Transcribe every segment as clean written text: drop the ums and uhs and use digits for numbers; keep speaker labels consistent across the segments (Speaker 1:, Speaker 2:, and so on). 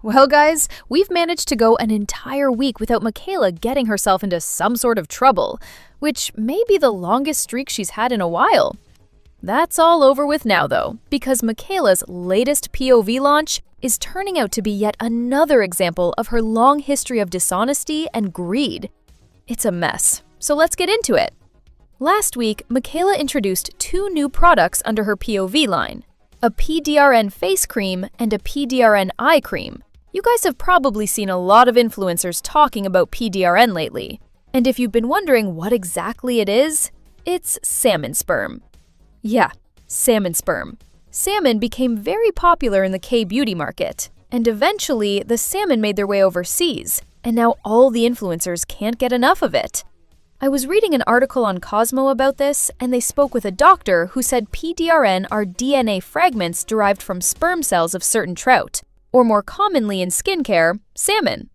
Speaker 1: Well, guys, we've managed to go an entire week without Mikayla getting herself into some sort of trouble, which may be the longest streak she's had in a while. That's all over with now, though, because Mikayla's latest POV launch is turning out to be yet another example of her long history of dishonesty and greed. It's a mess, so let's get into it. Last week, Mikayla introduced two new products under her POV line, a PDRN face cream and a PDRN eye cream. You guys have probably seen a lot of influencers talking about PDRN lately, and if you've been wondering what exactly it is, it's salmon sperm. Yeah, salmon sperm. Salmon became very popular in the K-beauty market, and eventually the salmon made their way overseas, and now all the influencers can't get enough of it. I was reading an article on Cosmo about this, and they spoke with a doctor who said PDRN are DNA fragments derived from sperm cells of certain trout, or more commonly in skincare, salmon.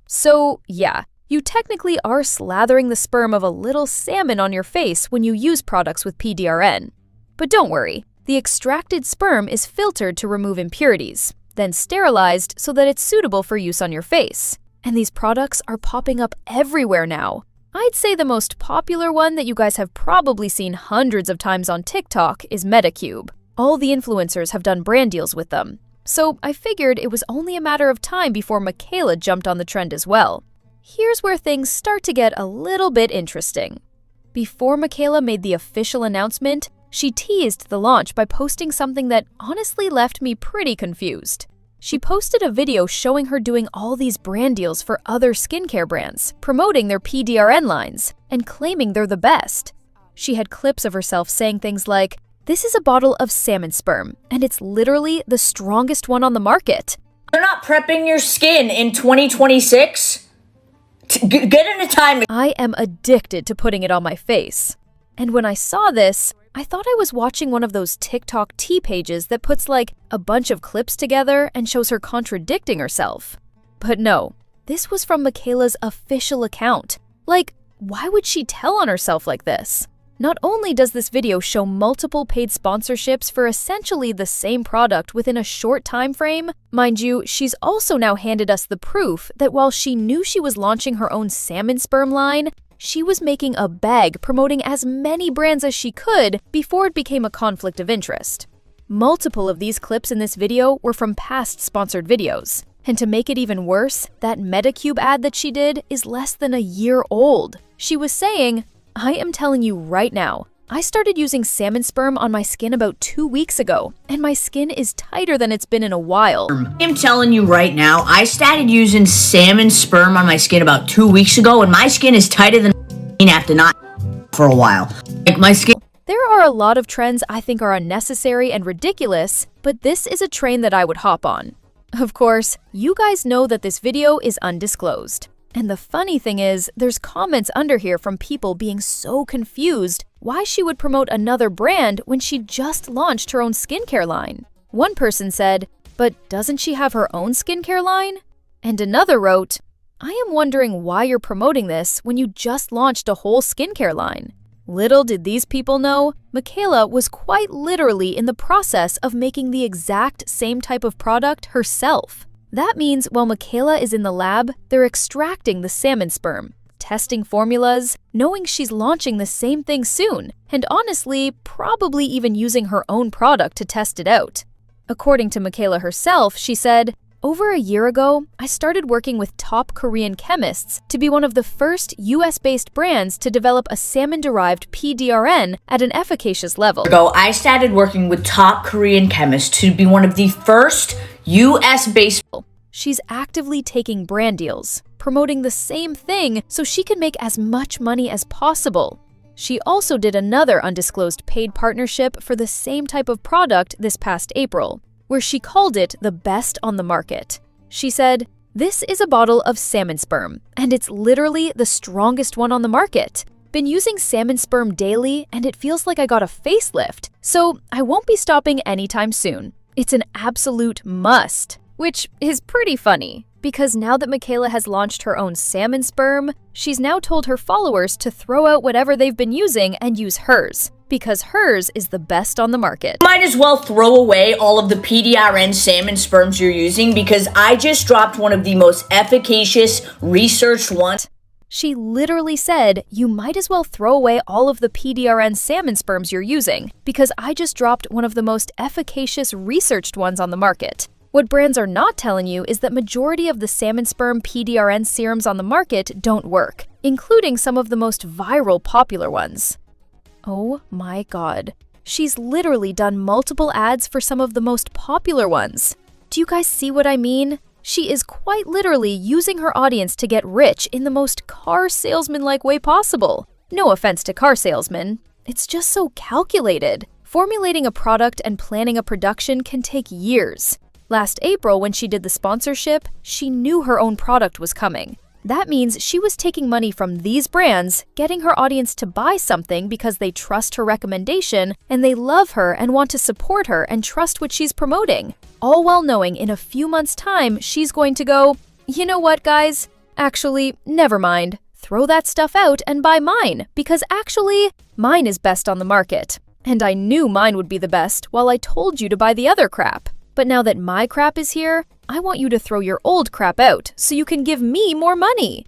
Speaker 1: So, yeah, you technically are slathering the sperm of a little salmon on your face when you use products with PDRN. But don't worry, the extracted sperm is filtered to remove impurities, then sterilized so that it's suitable for use on your face. And these products are popping up everywhere now. I'd say the most popular one that you guys have probably seen hundreds of times on TikTok is Medicube. All the influencers have done brand deals with them. So I figured it was only a matter of time before Mikayla jumped on the trend as well. Here's where things start to get a little bit interesting. Before Mikayla made the official announcement, she teased the launch by posting something that honestly left me pretty confused. She posted a video showing her doing all these brand deals for other skincare brands, promoting their PDRN lines, and claiming they're the best. She had clips of herself saying things like, "This is a bottle of salmon sperm, and it's literally the strongest one on the market."
Speaker 2: You're not prepping your skin in 2026? Get in a time.
Speaker 1: I am addicted to putting it on my face. And when I saw this, I thought I was watching one of those TikTok tea pages that puts like a bunch of clips together and shows her contradicting herself. But no, this was from Mikayla's official account. Like, why would she tell on herself like this? Not only does this video show multiple paid sponsorships for essentially the same product within a short time frame, mind you, she's also now handed us the proof that while she knew she was launching her own salmon sperm line, she was making a bag promoting as many brands as she could before it became a conflict of interest. Multiple of these clips in this video were from past sponsored videos. And to make it even worse, that Medicube ad that she did is less than a year old. She was saying, "I am telling you right now, I started using salmon sperm on my skin about 2 weeks ago, and my skin is tighter than it's been in a while."
Speaker 2: I'm telling you right now, I started using salmon sperm on my skin about 2 weeks ago, and my skin is tighter than after not for a while. Like my skin.
Speaker 1: There are a lot of trends I think are unnecessary and ridiculous, but this is a train that I would hop on. Of course, you guys know that this video is undisclosed. And the funny thing is, there's comments under here from people being so confused why she would promote another brand when she just launched her own skincare line. One person said, "But doesn't she have her own skincare line?" And another wrote, "I am wondering why you're promoting this when you just launched a whole skincare line." Little did these people know, Mikayla was quite literally in the process of making the exact same type of product herself. That means while Mikayla is in the lab, they're extracting the salmon sperm, testing formulas, knowing she's launching the same thing soon, and honestly, probably even using her own product to test it out. According to Mikayla herself, she said, "Over a year ago, I started working with top Korean chemists to be one of the first US-based brands to develop a salmon-derived PDRN at an efficacious level."
Speaker 2: I started working with top Korean chemists to be one of the first US-based.
Speaker 1: She's actively taking brand deals, promoting the same thing so she can make as much money as possible. She also did another undisclosed paid partnership for the same type of product this past April, where she called it the best on the market. She said, "This is a bottle of salmon sperm, and it's literally the strongest one on the market. Been using salmon sperm daily, and it feels like I got a facelift, so I won't be stopping anytime soon. It's an absolute must." Which is pretty funny, because now that Mikayla has launched her own salmon sperm, she's now told her followers to throw out whatever they've been using and use hers, Because hers is the best on the market.
Speaker 2: Might as well throw away all of the PDRN salmon sperms you're using because I just dropped one of the most efficacious researched ones.
Speaker 1: She literally said, you might as well throw away all of the PDRN salmon sperms you're using because I just dropped one of the most efficacious researched ones on the market. What brands are not telling you is that majority of the salmon sperm PDRN serums on the market don't work, including some of the most viral popular ones. Oh my god. She's literally done multiple ads for some of the most popular ones. Do you guys see what I mean? She is quite literally using her audience to get rich in the most car salesman-like way possible. No offense to car salesmen. It's just so calculated. Formulating a product and planning a production can take years. Last April, when she did the sponsorship, she knew her own product was coming. That means she was taking money from these brands, getting her audience to buy something because they trust her recommendation and they love her and want to support her and trust what she's promoting. All while knowing in a few months' time she's going to go, you know what, guys? Actually, never mind. Throw that stuff out and buy mine because actually, mine is best on the market. And I knew mine would be the best while I told you to buy the other crap. But now that my crap is here, I want you to throw your old crap out so you can give me more money.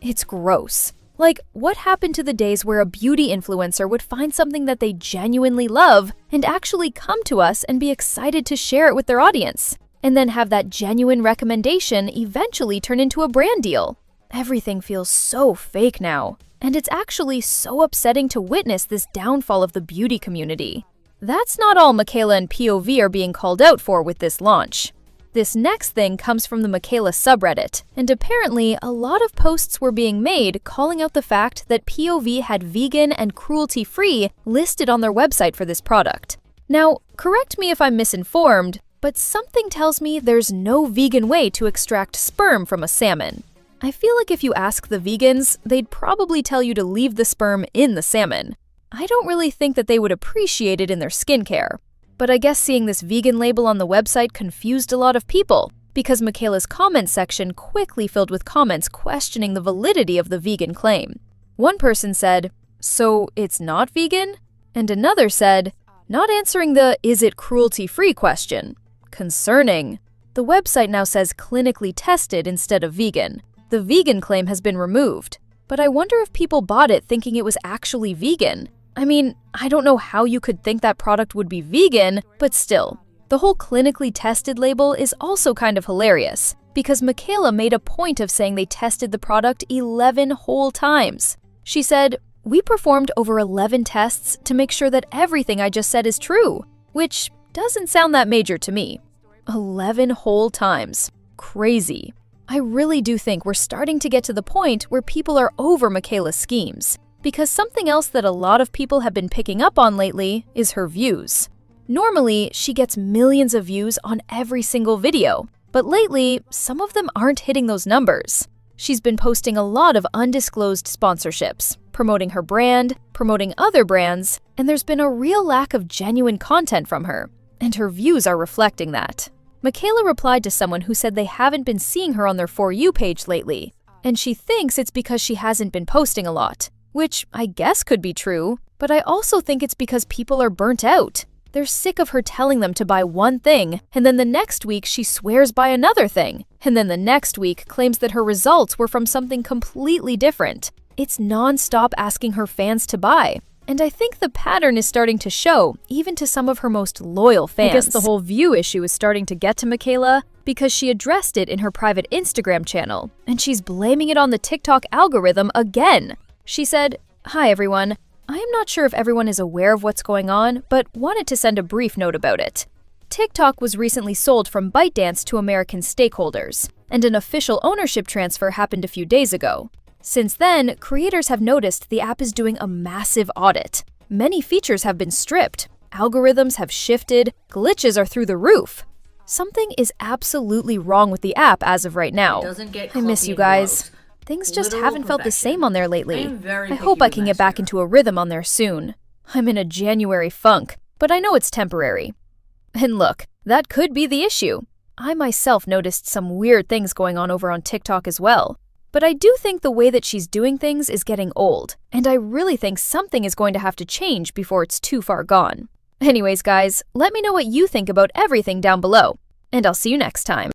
Speaker 1: It's gross. Like, what happened to the days where a beauty influencer would find something that they genuinely love and actually come to us and be excited to share it with their audience, and then have that genuine recommendation eventually turn into a brand deal? Everything feels so fake now, and it's actually so upsetting to witness this downfall of the beauty community. That's not all Mikayla and POV are being called out for with this launch. This next thing comes from the Mikayla subreddit, and apparently a lot of posts were being made calling out the fact that POV had vegan and cruelty-free listed on their website for this product. Now, correct me if I'm misinformed, but something tells me there's no vegan way to extract sperm from a salmon. I feel like if you ask the vegans, they'd probably tell you to leave the sperm in the salmon. I don't really think that they would appreciate it in their skincare. But I guess seeing this vegan label on the website confused a lot of people, because Mikayla's comment section quickly filled with comments questioning the validity of the vegan claim. One person said, "So it's not vegan?" And another said, "Not answering the 'is it cruelty-free' question. Concerning." The website now says clinically tested instead of vegan. The vegan claim has been removed. But I wonder if people bought it thinking it was actually vegan. I mean, I don't know how you could think that product would be vegan, but still. The whole clinically tested label is also kind of hilarious, because Mikayla made a point of saying they tested the product 11 whole times. She said, "We performed over 11 tests to make sure that everything I just said is true," which doesn't sound that major to me. 11 whole times. Crazy. I really do think we're starting to get to the point where people are over Mikayla's schemes. Because something else that a lot of people have been picking up on lately is her views. Normally, she gets millions of views on every single video, but lately, some of them aren't hitting those numbers. She's been posting a lot of undisclosed sponsorships, promoting her brand, promoting other brands, and there's been a real lack of genuine content from her, and her views are reflecting that. Mikayla replied to someone who said they haven't been seeing her on their For You page lately, and she thinks it's because she hasn't been posting a lot. Which I guess could be true, but I also think it's because people are burnt out. They're sick of her telling them to buy one thing, and then the next week she swears by another thing, and then the next week claims that her results were from something completely different. It's non-stop asking her fans to buy. And I think the pattern is starting to show, even to some of her most loyal fans. I guess the whole view issue is starting to get to Mikayla because she addressed it in her private Instagram channel, and she's blaming it on the TikTok algorithm again. She said, "Hi everyone, I am not sure if everyone is aware of what's going on, but wanted to send a brief note about it. TikTok was recently sold from ByteDance to American stakeholders, and an official ownership transfer happened a few days ago. Since then, creators have noticed the app is doing a massive audit. Many features have been stripped, algorithms have shifted, glitches are through the roof. Something is absolutely wrong with the app as of right now. I miss you guys. Things just haven't felt the same on there lately. I hope I can get back into a rhythm on there soon. I'm in a January funk, but I know it's temporary." And look, that could be the issue. I myself noticed some weird things going on over on TikTok as well. But I do think the way that she's doing things is getting old, and I really think something is going to have to change before it's too far gone. Anyways, guys, let me know what you think about everything down below, and I'll see you next time.